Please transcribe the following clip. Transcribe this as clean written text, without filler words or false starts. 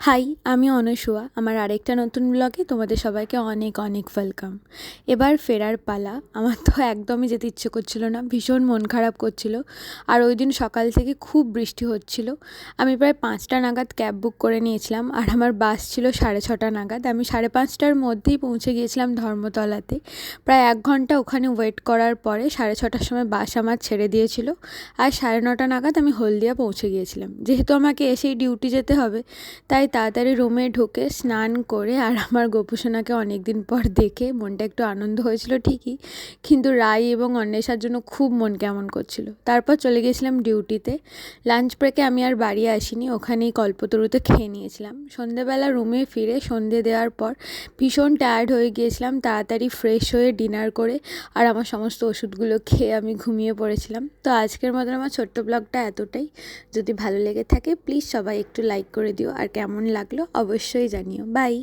High, আমি অনসূয়া। আমার আরেকটা নতুন ব্লগে তোমাদের সবাইকে অনেক অনেক ওয়েলকাম। এবার ফেরার পালা। আমার তো একদমই যেতে ইচ্ছে করছিল না, ভীষণ মন খারাপ করছিল। আর ওই দিন সকাল থেকে খুব বৃষ্টি হচ্ছিল। আমি প্রায় 5টা নাগাদ ক্যাব বুক করে নিয়েছিলাম, আর আমার বাস ছিল 6:30 নাগাদ। আমি 5:30টার মধ্যেই পৌঁছে গিয়েছিলাম ধর্মতলাতে। প্রায় 1 ঘন্টা ওখানে ওয়েট করার পরে 6:30টার সময় বাস আমার ছেড়ে দিয়েছিল, আর 9:30 নাগাদ আমি হলদিয়া পৌঁছে গিয়েছিলাম। যেহেতু আমাকে এসেই ডিউটি যেতে হবে, তাই তাড়াতাড়ি রুমে ঢুকে স্নান করে আর আমার গোপুসোনাকে অনেক দিন পর দেখে মনটা একটু আনন্দ হয়েছিল ঠিকই, কিন্তু রাই এবং অন্বেষার জন্য খুব মন কেমন করছিল। তারপর চলে গেছিলাম ডিউটিতে। লাঞ্চ ব্রেকে আমি আর বাড়ি আসিনি, ওখানেই কল্পতরুতে খেয়ে নিয়েছিলাম। সন্ধেবেলা রুমে ফিরে সন্ধে দেওয়ার পর ভীষণ টায়ার্ড হয়ে গিয়েছিলাম। তাড়াতাড়ি ফ্রেশ হয়ে ডিনার করে আর আমার সমস্ত ওষুধগুলো খেয়ে আমি ঘুমিয়ে পড়েছিলাম। তো আজকের মতন আমার ছোট্ট ব্লগটা এতটাই। যদি ভালো লেগে থাকে প্লিজ সবাই একটু লাইক করে দিও, আর কেমন লাগলো অবশ্যই জানিও। বাই।